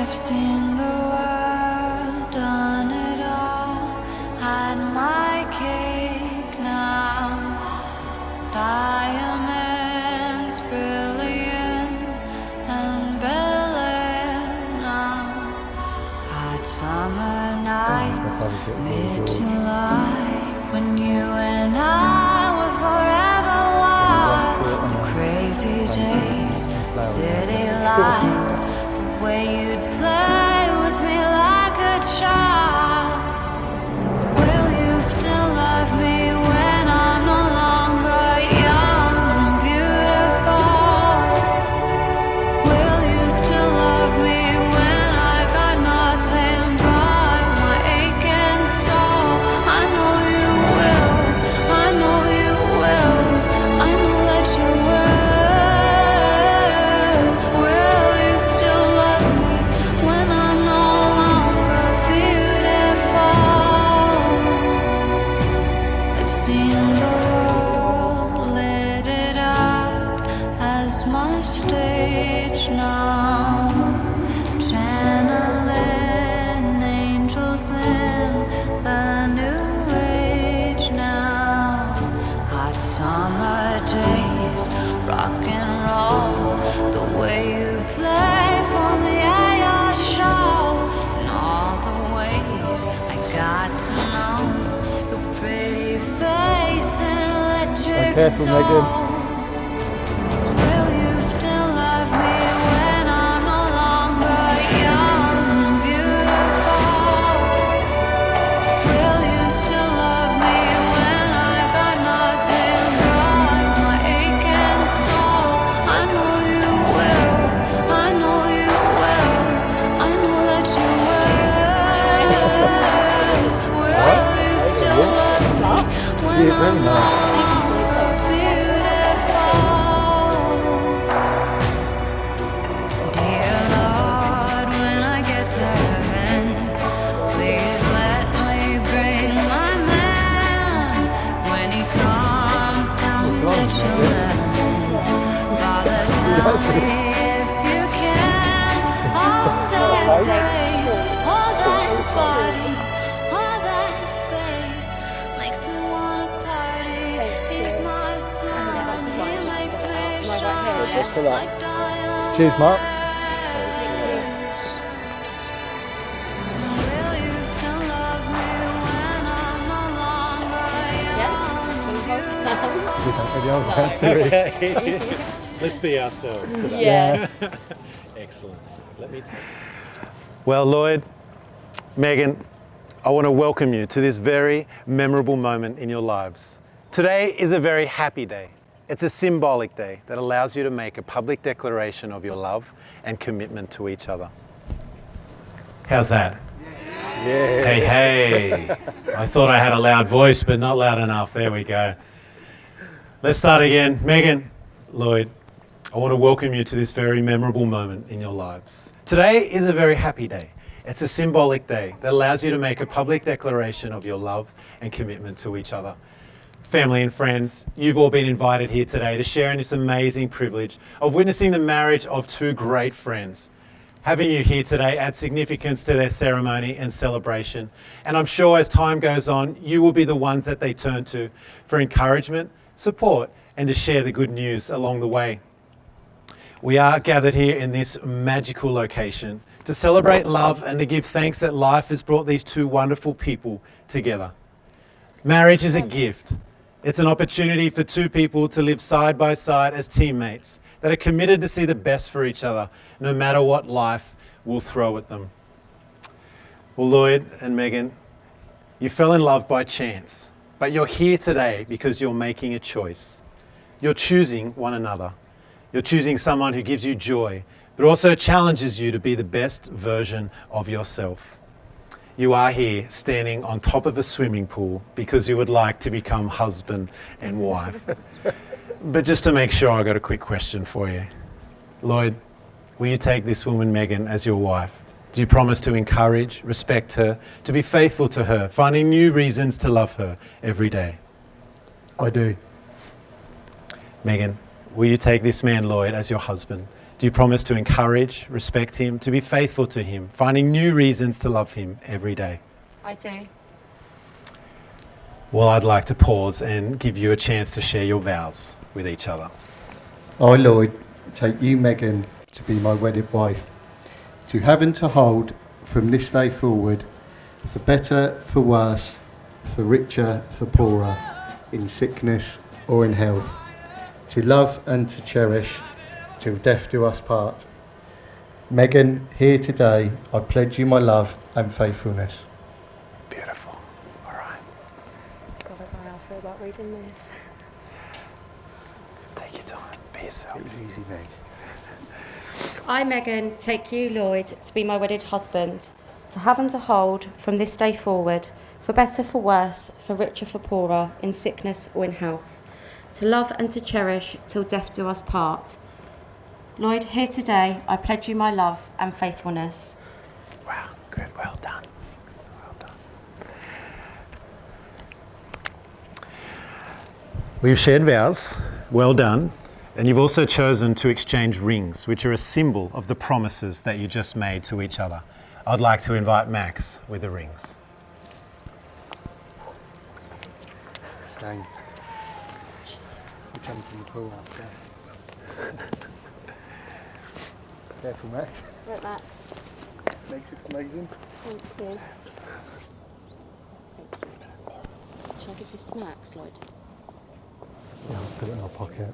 I've seen the world, done it all, had my cake now. Diamonds brilliant and brilliant now. Hot summer nights, mid-July, when you and I were forever wild. The crazy days, city lights, the way you'd play with me like a child. Will you still love me when I'm no longer young and beautiful? Will you still love me when I got nothing but my aching soul? I know you will, I know you will, I know that you will. Will you still love me when I'm no longer beautiful? I've seen the world, lit it up as my stage now. Channeling angels in the new age now. Hot summer days, rock and roll, the way you play for me at your show, and all the ways I got to know your pretty face and electric Careful, soul. Meghan. Will you still love me when I'm no longer young and beautiful? Will you still love me when I got nothing but my aching soul? I know you will, I know you will, I know that you will. Will you still love me when I'm no longer beautiful? Dear Lord, when I get to heaven, please let me bring my man. When he comes, tell me that you'll let him in. Father, tell me if you can. All that grace, all that body, all that face makes me wanna party. He's my son, he makes me shine Best of luck. like diamonds. Cheers, Mark. Will you still love me when I'm no longer young and beautiful? Okay. Let's be ourselves today. Yeah. Excellent. Let me take. Well, Lloyd, Meghan, I want to welcome you to this very memorable moment in your lives. Today is a very happy day. It's a symbolic day that allows you to make a public declaration of your love and commitment to each other. How's that? Yeah. Hey, hey. I thought I had a loud voice, but not loud enough. There we go. Let's start again. Meghan, Lloyd, I want to welcome you to this very memorable moment in your lives. Today is a very happy day. It's a symbolic day that allows you to make a public declaration of your love and commitment to each other. Family and friends, you've all been invited here today to share in this amazing privilege of witnessing the marriage of two great friends. Having you here today adds significance to their ceremony and celebration, and I'm sure as time goes on, you will be the ones that they turn to for encouragement, support, and to share the good news along the way. We are gathered here in this magical location to celebrate love and to give thanks that life has brought these two wonderful people together. Marriage is a gift. It's an opportunity for two people to live side by side as teammates that are committed to see the best for each other, no matter what life will throw at them. Well, Lloyd and Meghan, you fell in love by chance, but you're here today because you're making a choice. You're choosing one another. You're choosing someone who gives you joy, but also challenges you to be the best version of yourself. You are here standing on top of a swimming pool because you would like to become husband and wife. But just to make sure, I got a quick question for you. Lloyd, will you take this woman, Meghan, as your wife? Do you promise to encourage, respect her, to be faithful to her, finding new reasons to love her every day? I do. Meghan, will you take this man, Lloyd, as your husband? Do you promise to encourage, respect him, to be faithful to him, finding new reasons to love him every day? I do. Well, I'd like to pause and give you a chance to share your vows with each other. I, Lloyd, take you, Meghan, to be my wedded wife, to have and to hold from this day forward, for better, for worse, for richer, for poorer, in sickness or in health, to love and to cherish, till death do us part. Meghan, here today, I pledge you my love and faithfulness. Beautiful. All right. God, I don't know how I feel about reading this. Take your time. Be yourself. It was easy, Meg. I, Meghan, take you, Lloyd, to be my wedded husband, to have and to hold from this day forward, for better, for worse, for richer, for poorer, in sickness or in health, to love and to cherish till death do us part. Lloyd, here today, I pledge you my love and faithfulness. Wow, good. Well done. Well done. We've shared vows. Well done. And you've also chosen to exchange rings, which are a symbol of the promises that you just made to each other. I'd like to invite Max with the rings. Staying. We're jumping in the pool after. Careful, Max. Right, Max. Makes it amazing. Thank you. Shall I give this to Max, Lloyd? Yeah, I'll put it in our pocket.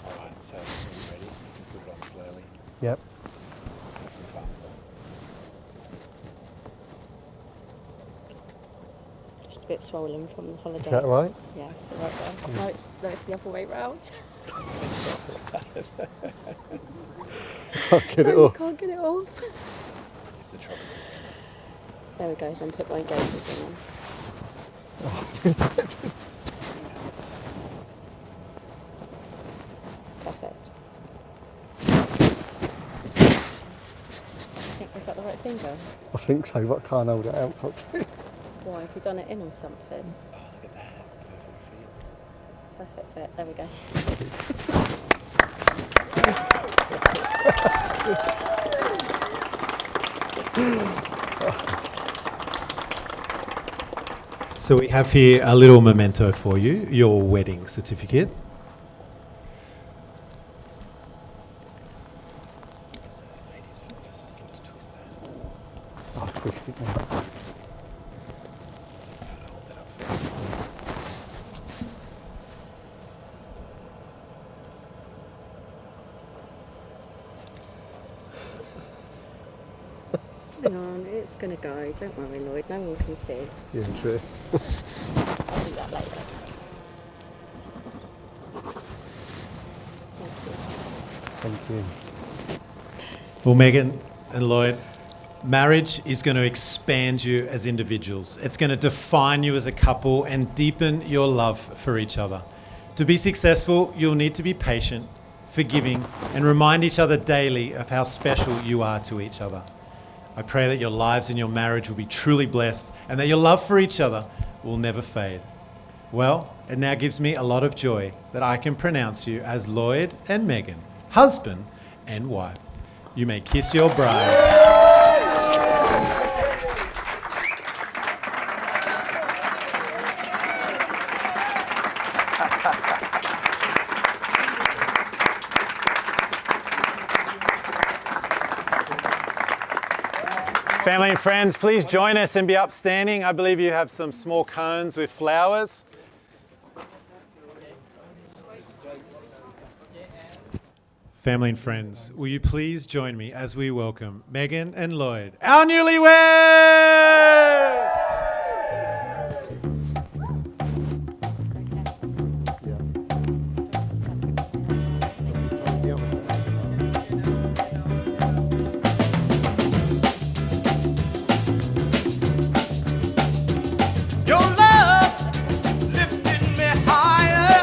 Alright, so are you ready? Put it on slowly. Yep. Have some fun. Just a bit swollen from the holiday. Is that right? Yeah, it's the right way. No, it's the other way round. Can't get it You off. can't get it off. It's the trouble. There we go, then put my engagement ring on. Perfect. Is that the right finger? I think so, but I can't hold it out properly. Why, have you done it in or something? Oh, look at that. Perfect fit, there we go. So we have here a little memento for you, your wedding certificate. I'll twist it now. Hang on, it's going to go. Don't worry, Lloyd, no one can see. Yeah, true. I'll do that later. Thank you. Well, Meghan and Lloyd, marriage is going to expand you as individuals. It's going to define you as a couple and deepen your love for each other. To be successful, you'll need to be patient, forgiving, and remind each other daily of how special you are to each other. I pray that your lives and your marriage will be truly blessed and that your love for each other will never fade. Well, it now gives me a lot of joy that I can pronounce you as Lloyd and Meghan, husband and wife. You may kiss your bride. Family and friends, please join us and be upstanding. I believe you have some small cones with flowers. Family and friends, will you please join me as we welcome Meghan and Lloyd, our newlyweds! Your love lifted me higher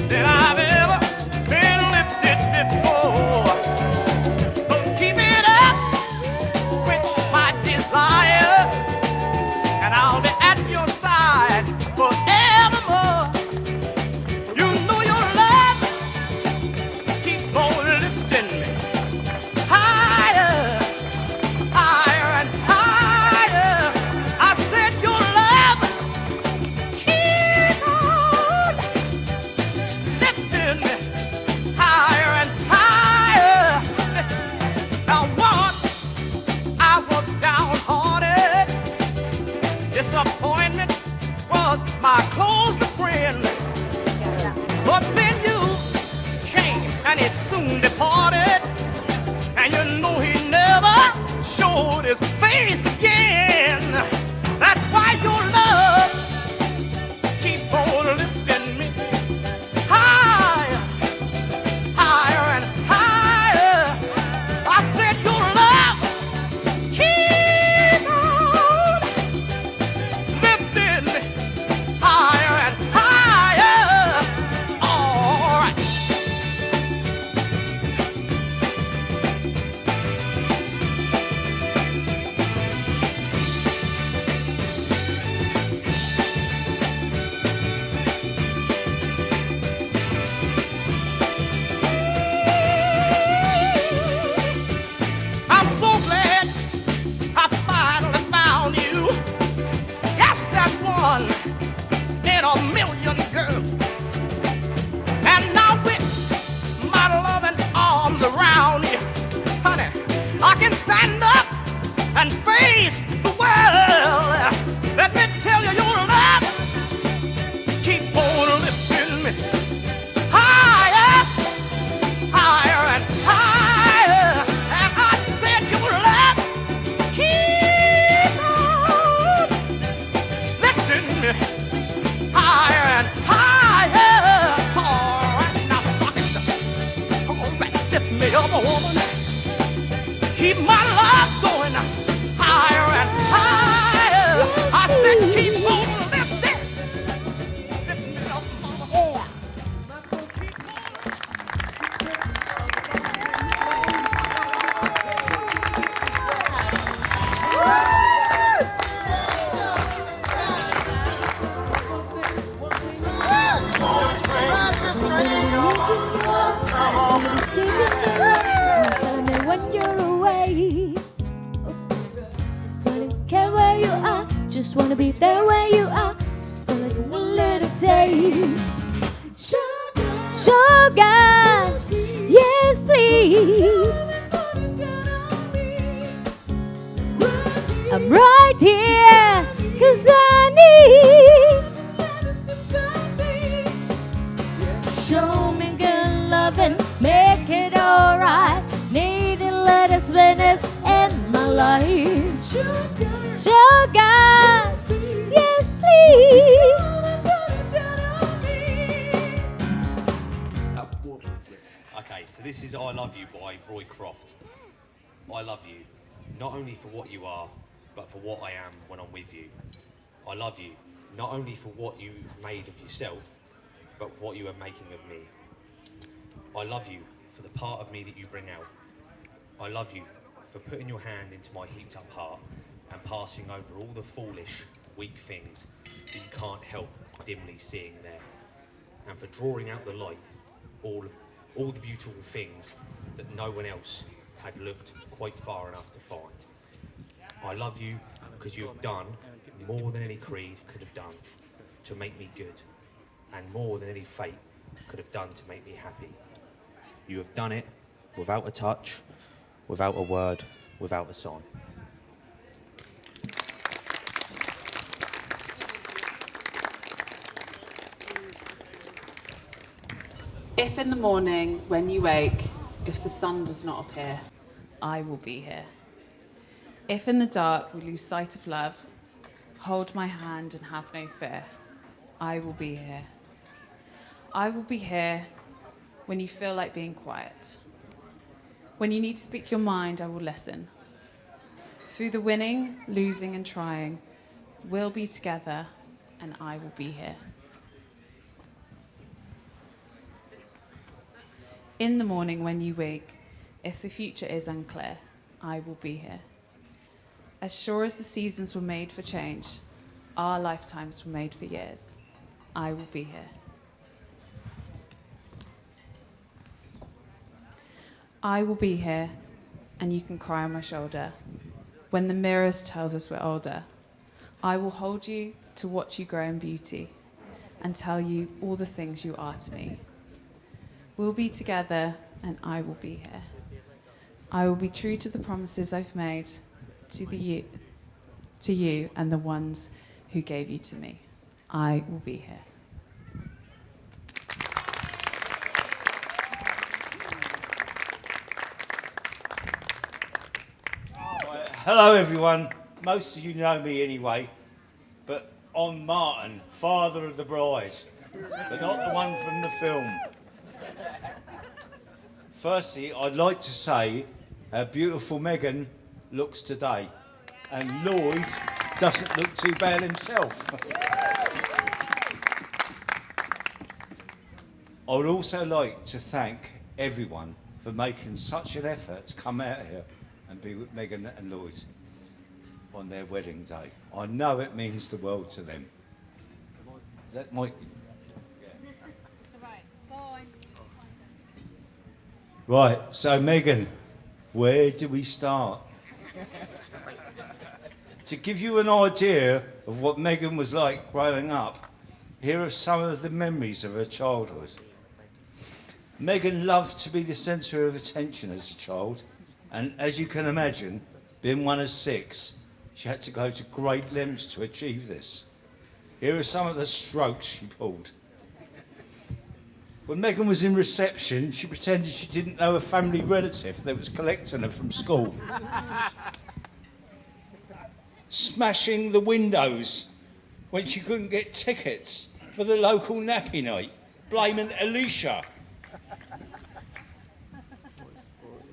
than I've ever been lifted before. So keep it up, quench my desire. and he soon departed. And you know he never showed his face again. That's why your love keep on lifting me higher, higher and higher. I said your love keep on lifting me higher and higher. All right. I'm so glad I finally found you. Yes, that one in a million, girl. And now with my loving arms around you, honey, I can stand up and face the world. Let me tell you, your love keep on lifting me higher, higher and higher. And I said your love keep on lifting me higher and higher. All right, now suck it. All right, lift me up, woman. Keep my love going higher and higher. I said keep on lifting. Lift me up, mama. Oh. When you're away, just wanna care where you are, just wanna be there where you are, just for like one little taste. Sugar, yes please. I'm right here, 'cause I need. Show me good loving, make it alright. Need a little sweetness in my life. Sugar, yes please. Okay, so this is I Love You by Roy Croft. I love you, not only for what you are, but for what I am when I'm with you. I love you, not only for what you made of yourself, but what you are making of me. I love you for the part of me that you bring out. I love you for putting your hand into my heaped up heart and passing over all the foolish, weak things that you can't help dimly seeing there. And for drawing out the light, all the beautiful things that no one else had looked quite far enough to find. I love you because you have done more than any creed could have done to make me good, and more than any fate could have done to make me happy. You have done it without a touch, without a word, without a sign. If in the morning, when you wake, if the sun does not appear, I will be here. If in the dark we lose sight of love, hold my hand and have no fear. I will be here. I will be here when you feel like being quiet. When you need to speak your mind, I will listen. Through the winning, losing and trying, we'll be together and I will be here. In the morning when you wake, if the future is unclear, I will be here. As sure as the seasons were made for change, our lifetimes were made for years, I will be here. I will be here, and you can cry on my shoulder. When the mirrors tells us we're older, I will hold you to watch you grow in beauty and tell you all the things you are to me. We'll be together, and I will be here. I will be true to the promises I've made to you and the ones who gave you to me. I will be here. Hello everyone. Most of you know me anyway, but I'm Martin, father of the bride, but not the one from the film. Firstly, I'd like to say how beautiful Meghan looks today, and Lloyd doesn't look too bad himself. I would also like to thank everyone for making such an effort to come out here and be with Meghan and Lloyd on their wedding day. I know it means the world to them. Is that Mike? Right, so Meghan, where do we start? To give you an idea of what Meghan was like growing up, here are some of the memories of her childhood. Meghan loved to be the centre of attention as a child, and as you can imagine, being one of 6, she had to go to great lengths to achieve this. Here are some of the strokes she pulled. When Meghan was in reception, she pretended she didn't know a family relative that was collecting her from school. Smashing the windows when she couldn't get tickets for the local nappy night, blaming Alicia.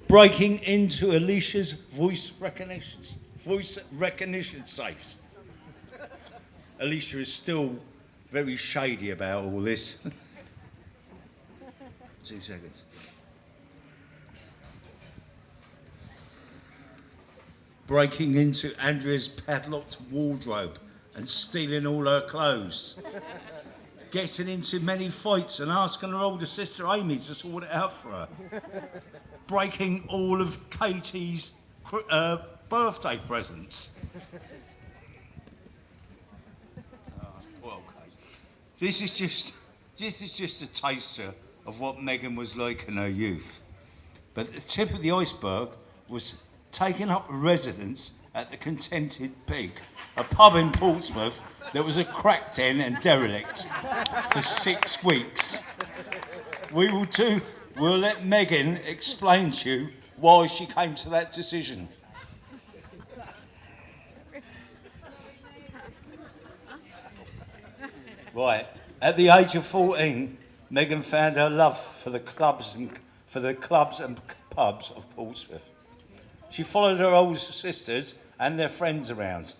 Breaking into Alicia's voice recognition safe. Alicia is still very shady about all this. 2 seconds. Breaking into Andrea's padlocked wardrobe and stealing all her clothes. Getting into many fights and asking her older sister Amy to sort it out for her. Breaking all of Katie's birthday presents. Well, okay. This is just a taster of what Meghan was like in her youth. But the tip of the iceberg was taking up residence at the Contented Pig, a pub in Portsmouth that was a crack den and derelict for 6 weeks. We'll let Meghan explain to you why she came to that decision. Right, at the age of 14, Meghan found her love for the clubs and pubs of Portsmouth. She followed her older sisters and their friends around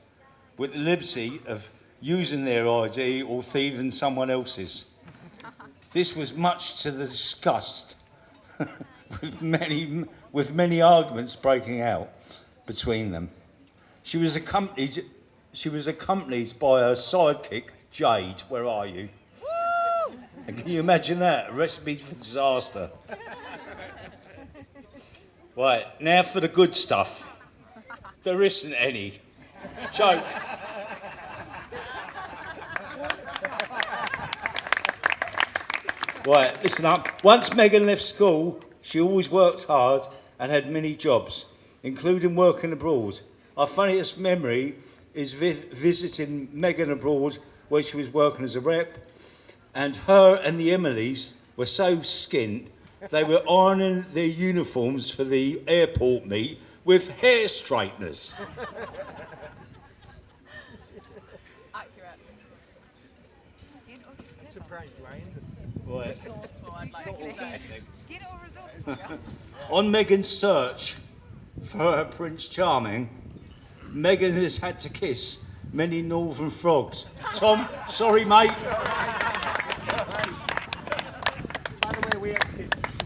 with the liberty of using their ID or thieving someone else's. This was much to the disgust, with many arguments breaking out between them. She was accompanied by her sidekick, Jade. Where are you? And can you imagine that? A recipe for disaster. Right, now for the good stuff. There isn't any. Joke. Right, listen up. Once Meghan left school, she always worked hard and had many jobs, including working abroad. Our funniest memory is visiting Meghan abroad where she was working as a rep, and her and the Emilys were so skint they were ironing their uniforms for the airport meet with hair straighteners. Accurate. Right. Resourceful, I'd like to say. On Meghan's search for her Prince Charming, Meghan has had to kiss many northern frogs. Tom, sorry mate.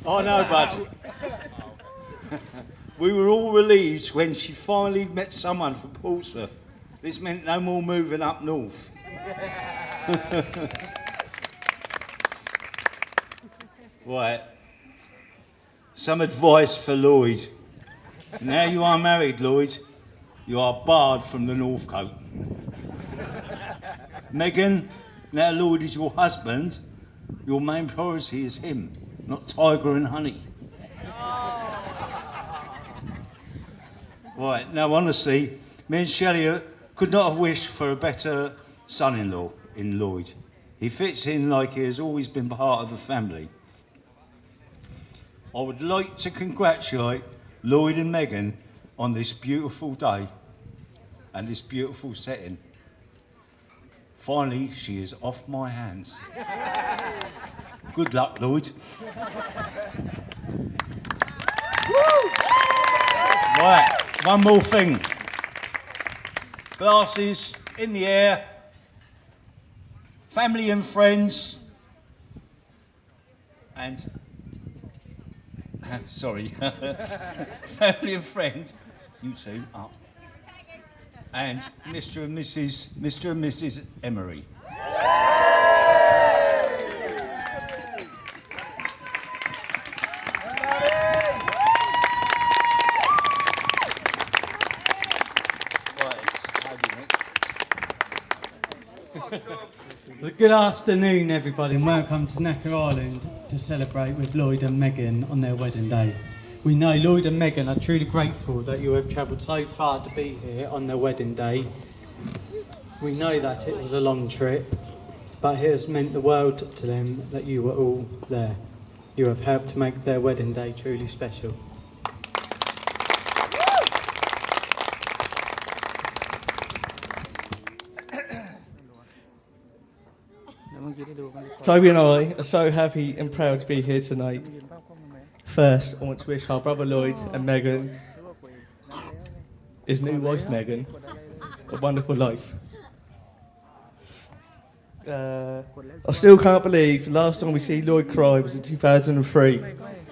I know, bud. We were all relieved when she finally met someone from Portsmouth. This meant no more moving up north. Right. Some advice for Lloyd. Now you are married, Lloyd, you are barred from the Northcote. Meghan, now Lloyd is your husband, your main priority is him, not Tiger and Honey. Right, now honestly, me and Shelley could not have wished for a better son-in-law in Lloyd. He fits in like he has always been part of the family. I would like to congratulate Lloyd and Meghan on this beautiful day and this beautiful setting. Finally, she is off my hands. Good luck, Lloyd. Right, one more thing. Glasses in the air. Family and friends. And sorry, family and friends. You two up. And Mr. and Mrs. Emery. Good afternoon, everybody, and welcome to Necker Island to celebrate with Lloyd and Meghan on their wedding day. We know Lloyd and Meghan are truly grateful that you have travelled so far to be here on their wedding day. We know that it was a long trip, but it has meant the world to them that you were all there. You have helped to make their wedding day truly special. Toby and I are so happy and proud to be here tonight. First, I want to wish our brother Lloyd and Meghan, his new wife Meghan, a wonderful life. I still can't believe the last time we see Lloyd cry was in 2003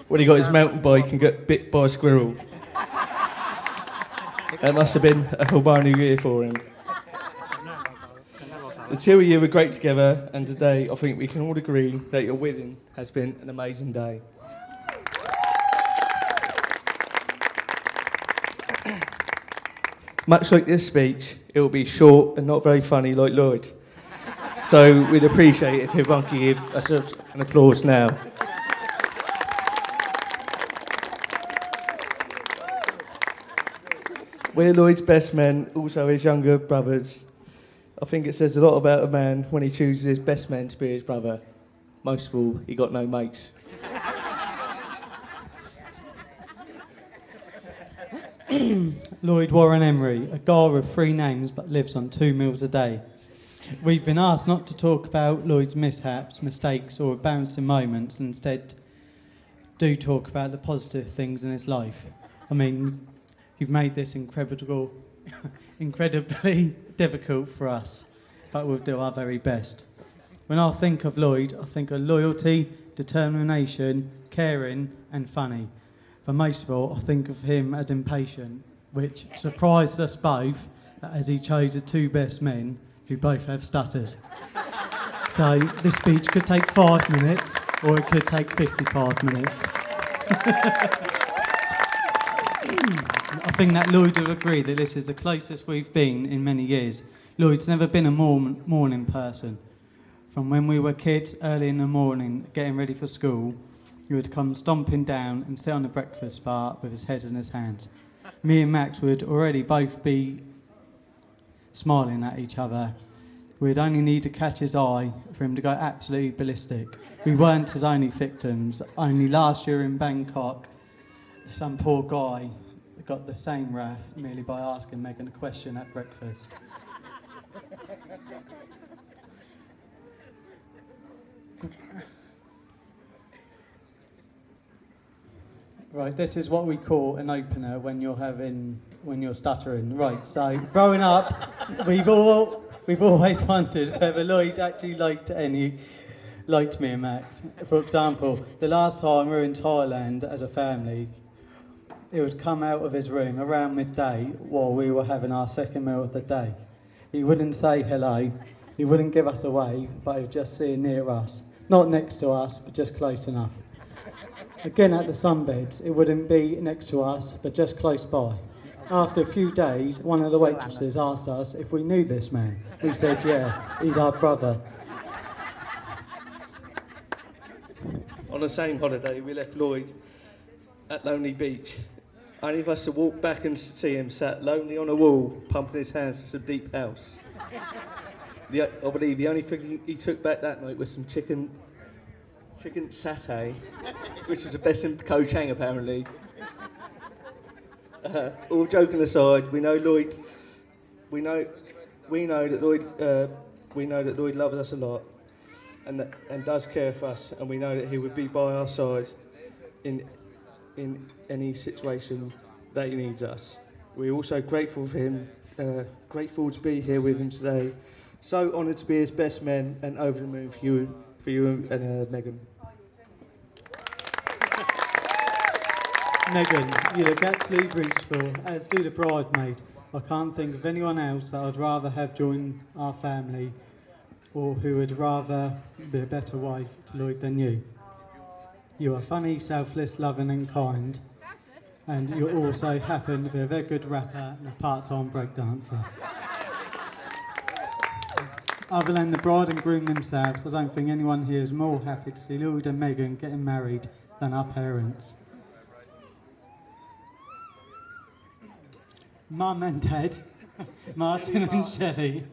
when he got his mountain bike and got bit by a squirrel. That must have been a whole brand new year for him. The two of you were great together, and today I think we can all agree that your wedding has been an amazing day. Much like this speech, it will be short and not very funny like Lloyd. So we'd appreciate if everyone could give us an applause now. We're Lloyd's best men, also his younger brothers. I think it says a lot about a man when he chooses his best man to be his brother. Most of all, he got no mates. Lloyd Warren Emery, a guy with 3 names but lives on 2 meals a day. We've been asked not to talk about Lloyd's mishaps, mistakes or embarrassing moments, and instead do talk about the positive things in his life. I mean, you've made this incredibly difficult for us, but we'll do our very best. When I think of Lloyd, I think of loyalty, determination, caring and funny. But most of all, I think of him as impatient, which surprised us both as he chose the 2 best men who both have stutters. So this speech could take 5 minutes or it could take 55 minutes. I think that Lloyd will agree that this is the closest we've been in many years. Lloyd's never been a morning person. From when we were kids, early in the morning, getting ready for school, he would come stomping down and sit on the breakfast bar with his head in his hands. Me and Max would already both be smiling at each other. We'd only need to catch his eye for him to go absolutely ballistic. We weren't his only victims. Only last year in Bangkok, some poor guy got the same wrath merely by asking Meghan a question at breakfast. Right, this is what we call an opener when you're stuttering. Right, so growing up, we've always wondered whether Lloyd actually liked me and Max. For example, the last time we were in Thailand as a family, he would come out of his room around midday while we were having our second meal of the day. He wouldn't say hello, he wouldn't give us a wave, but he would just sit near us. Not next to us, but just close enough. Again at the sunbeds, it wouldn't be next to us, but just close by. After a few days, one of the waitresses asked us if we knew this man. We said, yeah, he's our brother. On the same holiday, we left Lloyd at Lonely Beach. Only of us to walk back and see him sat lonely on a wall, pumping his hands to some deep house. I believe the only thing he took back that night was some chicken satay, which was the best in Koh Chang apparently. all joking aside, we know Lloyd. We know that Lloyd loves us a lot, and does care for us, and we know that he would be by our side in any situation that he needs us. We're also grateful for him, grateful to be here with him today. So honoured to be his best man, and over the moon for you and Meghan. Meghan, you look absolutely beautiful, as do the bridesmaid. I can't think of anyone else that I'd rather have join our family, or who would rather be a better wife to Lloyd than you. You are funny, selfless, loving and kind, and you also happen to be a very good rapper and a part-time breakdancer. Other than the bride and groom themselves, I don't think anyone here is more happy to see Lloyd and Meghan getting married than our parents. Mum and Dad, Martin and Shelley,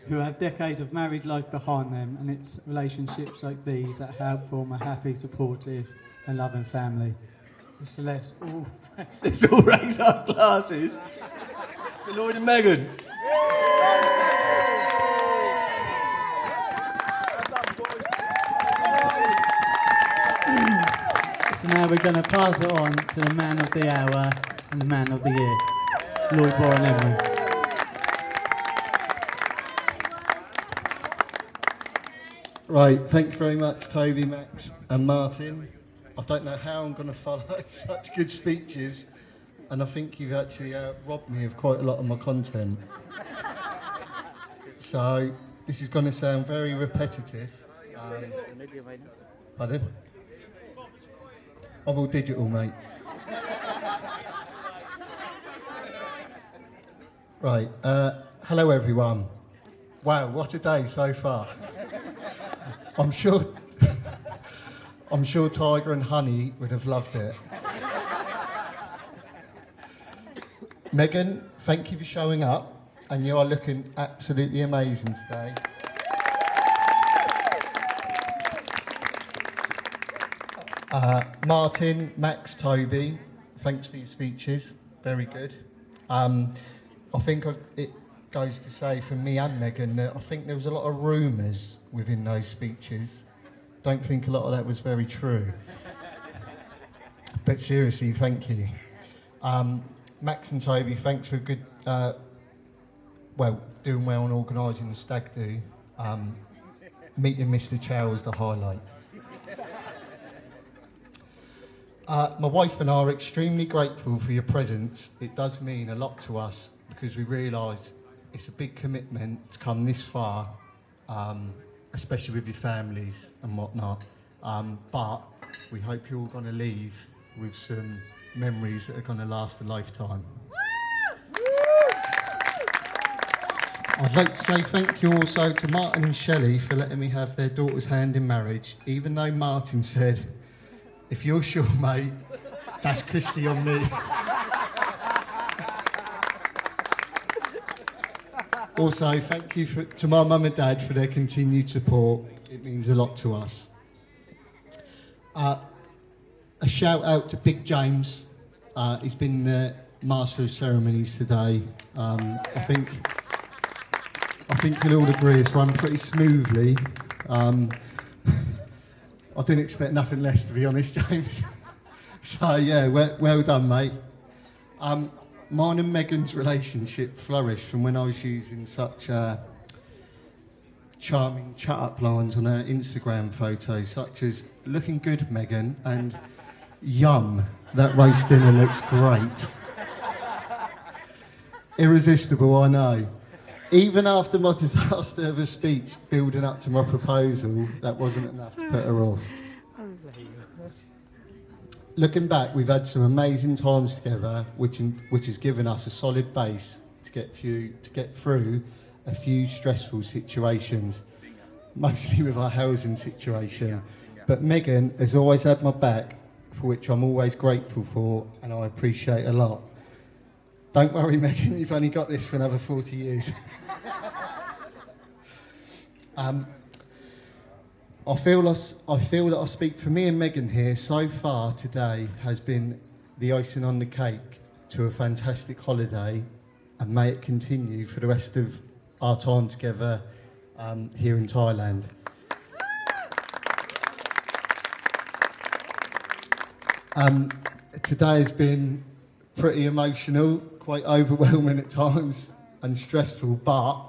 who have decades of married life behind them, and it's relationships like these that help form a happy, supportive and loving family. Celeste, Let's all raise our glasses for Lloyd and Meghan. So now we're going to pass it on to the man of the hour and the man of the year, Lloyd Warren Emery. Right, thank you very much, Toby, Max and Martin. I don't know how I'm going to follow such good speeches, and I think you've actually robbed me of quite a lot of my content. So this is going to sound very repetitive. Pardon? I'm all digital, mate. Right, hello everyone. Wow, what a day so far. I'm sure Tiger and Honey would have loved it. Meghan, thank you for showing up, and you are looking absolutely amazing today. Martin, Max, Toby, thanks for your speeches. Very good. I think it goes to say from me and Meghan that I think there was a lot of rumours within those speeches. Don't think a lot of that was very true. But seriously, thank you. Max and Toby, thanks for good, doing well on organising the stag do. Meeting Mr. Chow was the highlight. My wife and I are extremely grateful for your presence. It does mean a lot to us because we realise it's a big commitment to come this far, especially with your families and whatnot. But we hope you're all going to leave with some memories that are going to last a lifetime. I'd like to say thank you also to Martin and Shelley for letting me have their daughter's hand in marriage, even though Martin said, "If you're sure, mate, that's Christy on me." Also, thank you to my mum and dad for their continued support. It means a lot to us. A shout out to Big James. He's been the master of ceremonies today. I think you'll all agree it's run pretty smoothly. I didn't expect nothing less, to be honest, James. So yeah, well done, mate. Mine and Meghan's relationship flourished from when I was using such charming chat-up lines on her Instagram photos, such as "looking good, Meghan" and "yum, that roast dinner looks great." Irresistible, I know. Even after my disaster of a speech building up to my proposal, that wasn't enough to put her off. Looking back, we've had some amazing times together, which has given us a solid base to get through a few stressful situations, mostly with our housing situation. But Meghan has always had my back, for which I'm always grateful for, and I appreciate a lot. Don't worry, Meghan, you've only got this for another 40 years. I feel that I speak for me and Meghan here. So far today has been the icing on the cake, to a fantastic holiday, and may it continue for the rest of our time together here in Thailand. Today has been pretty emotional, quite overwhelming at times, and stressful, but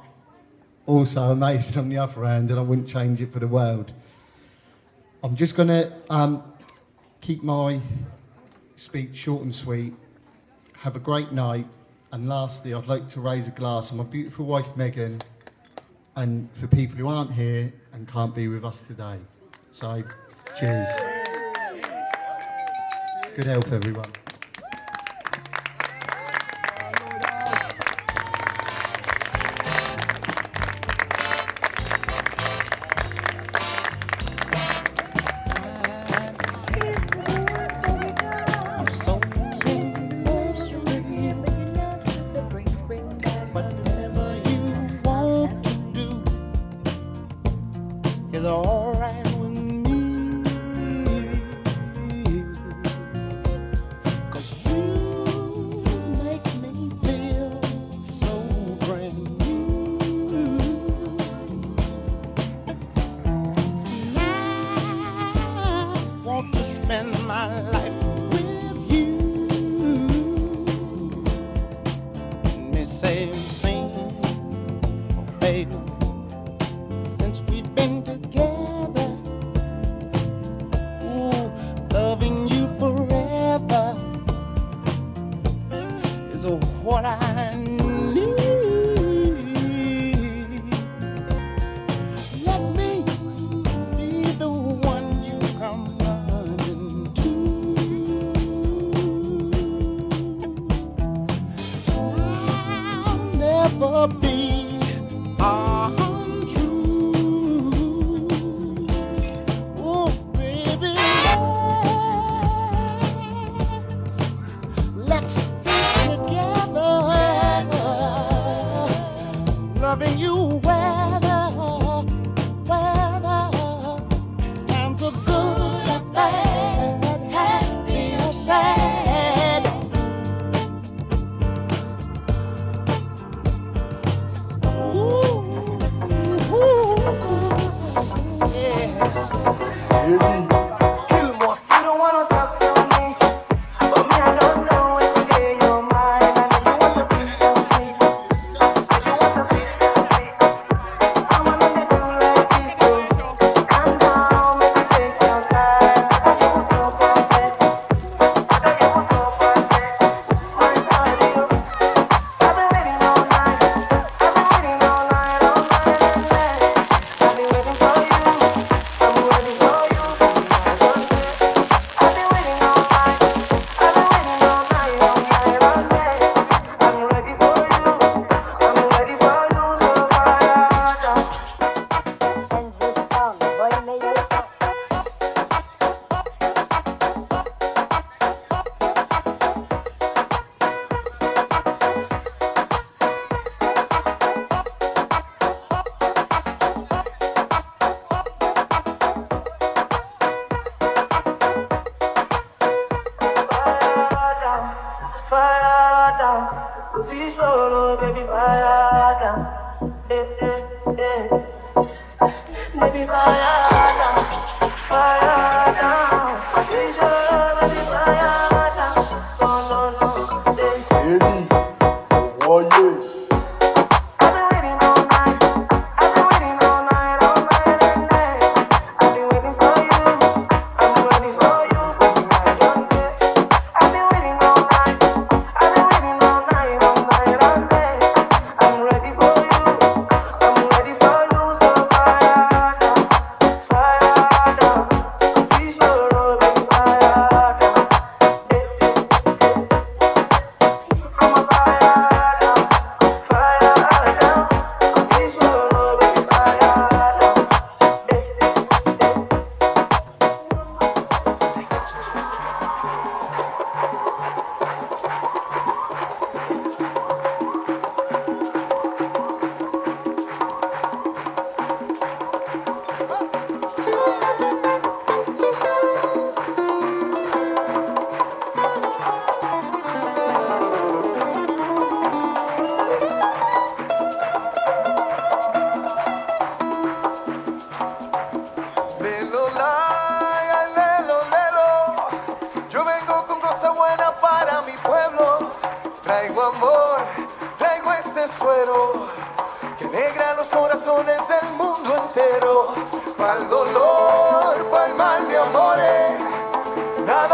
also amazing on the other hand, and I wouldn't change it for the world. I'm just going to keep my speech short and sweet. Have a great night, and lastly, I'd like to raise a glass for my beautiful wife Meghan, and for people who aren't here and can't be with us today. So, cheers. Good health, everyone.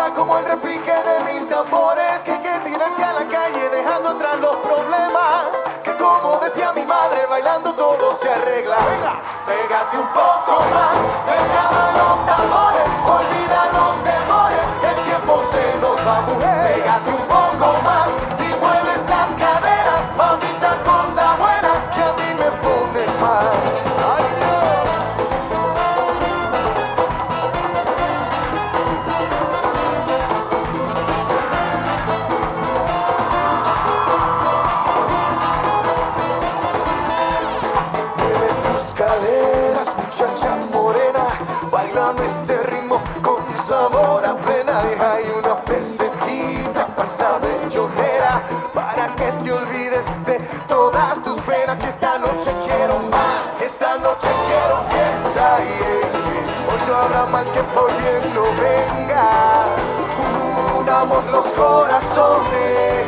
suena como el repique de mis tambores que hay que tirarse a la calle dejando atrás los problemas. Que como decía mi madre, bailando todo se arregla. Venga, pégate un poco más, me llaman los tambores, olvida los temores, el tiempo se nos va, mujer. Pégate un poco más y mueve esas caderas, mamita, cosa buena que a mí me pone mal. Ay, Dios. Mueve tus caderas, muchacha morena, bailame ese ritmo con sabor a plena. Deja ahí una pesetita pasa bellonera para que te olvides de todas tus penas. Y esta noche quiero más, esta noche quiero fiesta. Hoy no habrá mal que por bien no venga. Unamos los corazones,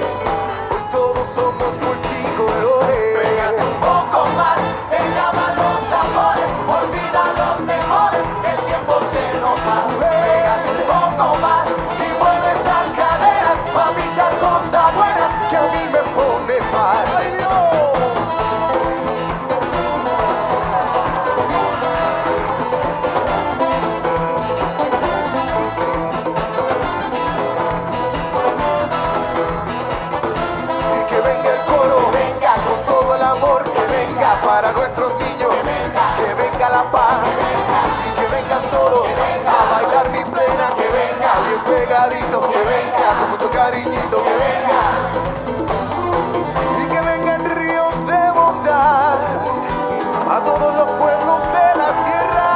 hoy todos somos multicolores. Pégate un poco más, te llaman los tambores, olvida los temores, el tiempo se nos va. Pégate un poco más y mueve esas caderas, mamita, cosa buena que a mí me pone mal. ¡Ay, Dios! Y que venga el coro, venga con todo el amor, que venga para nuestros niños, que venga la paz, y que vengan todos a bailar mi plena, que venga bien pegadito, que venga con mucho cariñito, que venga, y que vengan ríos de bondad a todos los pueblos de la tierra,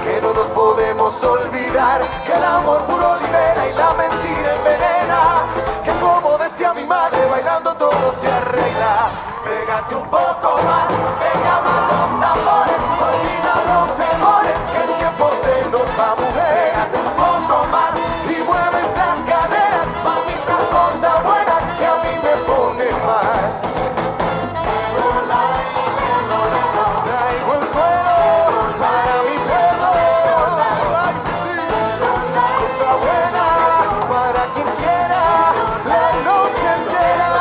que no nos podemos olvidar que el amor puro libera y la mentira envenena, que como decía mi madre, bailando todo se arregla. Pégate un poco más, te llaman los tambores, olvida los temores, que el tiempo se nos va, mujer. Pégate un poco más y mueve esas caderas, mamita, cosa buena que a mí me pone mal. Traigo el suelo para mi pueblo, ay sí, cosa buena para quien quiera la noche entera.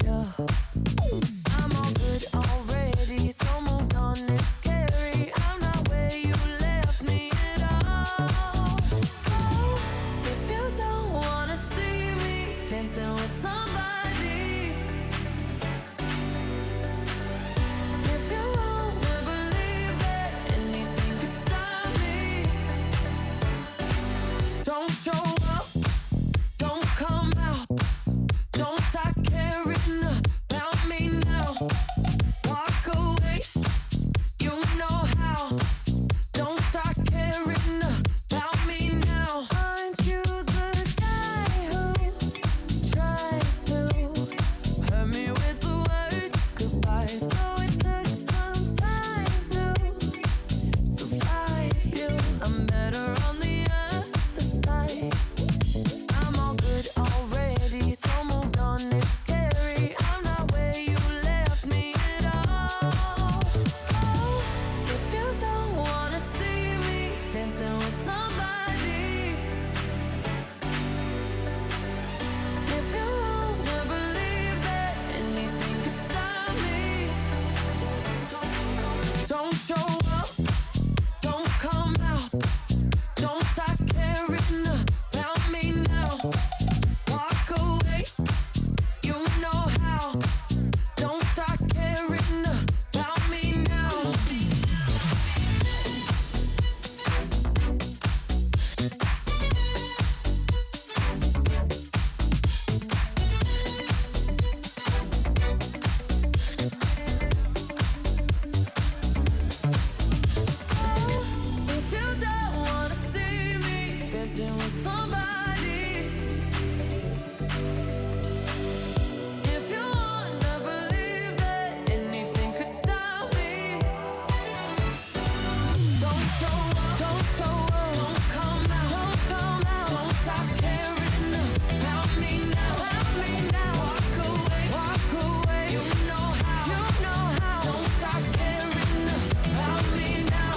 it up. I'm all good already, so moved on, it's scary. I'm not where you left me at all. So, if you don't wanna see me dancing with somebody, if you wanna believe that anything could stop me, don't show up, don't come out, don't start caring about me now. Walk away, you know how. Don't start caring about me now. Aren't you the guy who tried to hurt me with the word goodbye? Though it took some time to survive you, I'm better on the other side. I'm all good already, so moved on, it's scary. I'm not where you left me at all. So, if you don't wanna see me dancing with somebody, if you wanna believe that anything could stop me, don't show up, don't come out, don't start caring about me now. Walk away, you know how. Don't start caring about me now. If you don't wanna see me dancing with somebody, if you wanna believe that anything could stop me, don't show up, don't come out, don't stop caring about me now, walk away, you know how, don't stop caring about me now.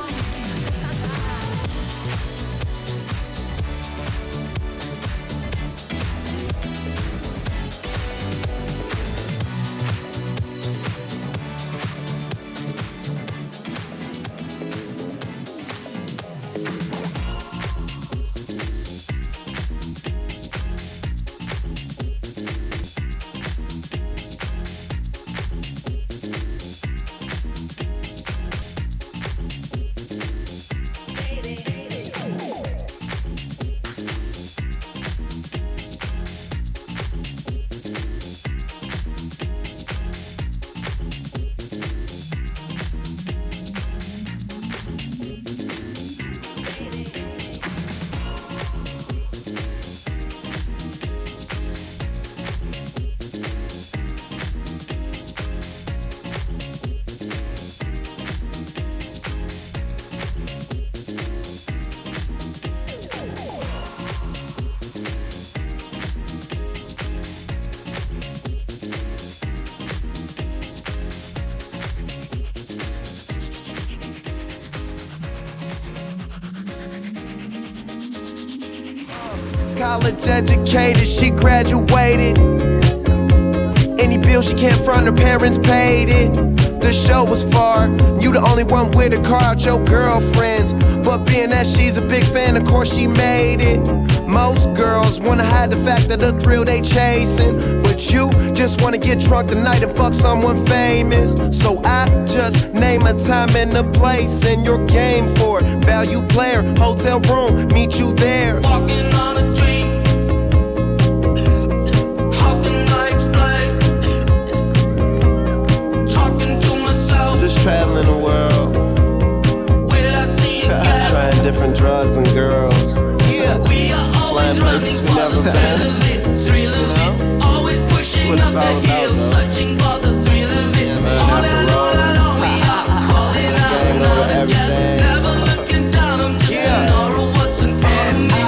College educated, she graduated. Any bill she can't front, her parents paid it. The show was far, you the only one with a car out your girlfriends. But being that she's a big fan, of course she made it. Most girls wanna hide the fact of the thrill they chasing, but you just wanna get drunk tonight and fuck someone famous. So I just name a time and a place, and you're game for it. Value player, hotel room, meet you there. Walking on a dream. How can I explain? Talking to myself. Just traveling the world. Will I see you again? Trying different drugs and girls. Yeah. We are always running for the thrill of it, thrill of it. Always pushing up the hill, searching for the thrill of it. All alone, we are calling out not again. Never looking down, I'm just an aura what's in front of me.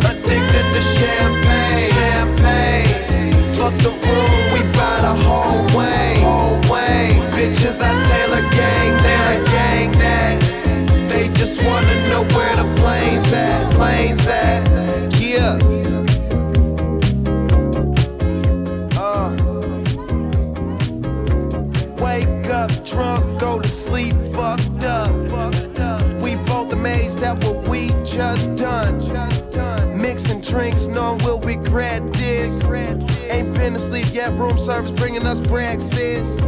Addicted to champagne. Fuck the room, we buy the whole way. Bitches, I Taylor gang that. They just wanna know where the plane's at. Yeah. sleep, yet room service bringing us breakfast.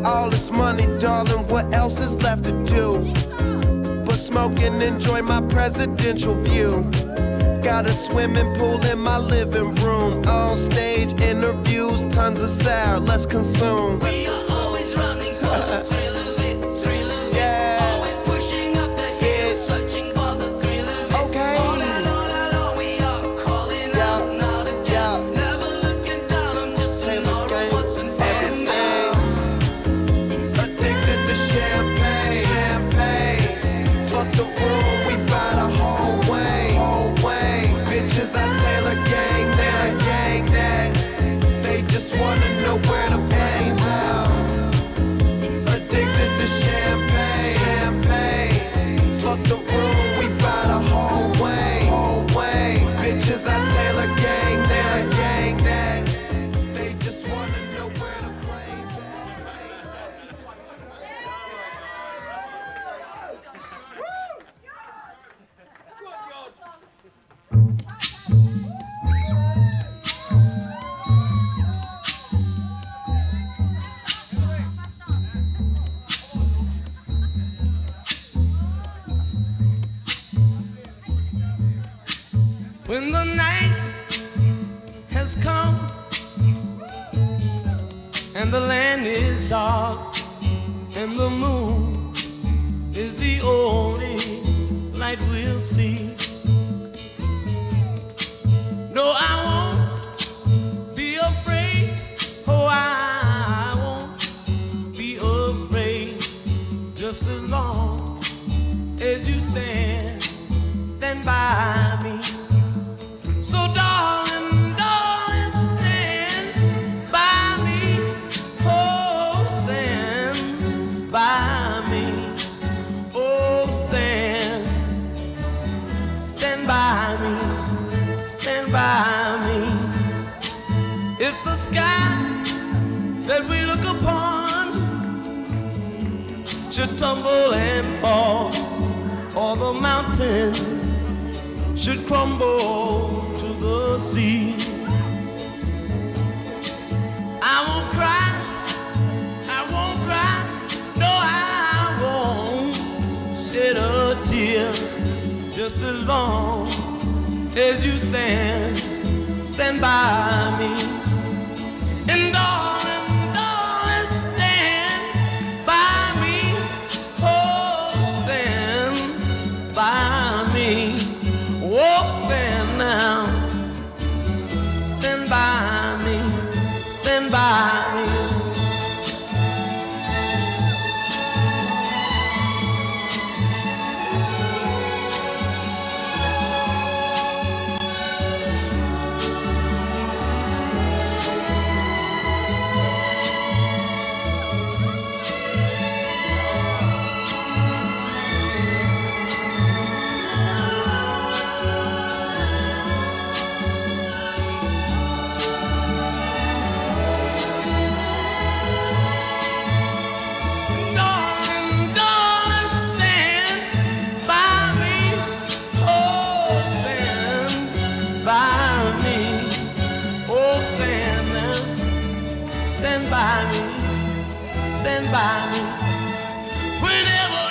All this money, darling, what else is left to do? But smoke and enjoy my presidential view. Got a swimming pool in my living room. On stage interviews, tons of sour, let's consume. We are always running for the thrill of it, thrill of it. Yeah. Always pushing up the hill, searching for the thrill of it. Okay. All along, we are calling out, not again. Never looking down, I'm just an order, what's in front of me. Addicted to champagne. Fuck the room, we buy the whole way. Bitches, I Taylor gang that. They just wanna know where the pain's out. Addicted to champagne. Fuck the room, we buy the whole way. Bitches, I Taylor gang that. They just wanna know where the plane's at. When the night has come and the land is dark and the moon is the only light we'll see. No, I won't be afraid. Oh, I won't be afraid. Just as long as you stand by me. So darling, stand by me. Oh, stand by me. Oh, stand by me. Stand by me. If the sky that we look upon should tumble and fall, or the mountain should crumble to the sea, I won't cry, no, I won't shed a tear, just as long as you stand by me. And darling, stand by me. Oh, stand by me. Oh, stand now. Stand by me. Stand by me. Stand by me, whenever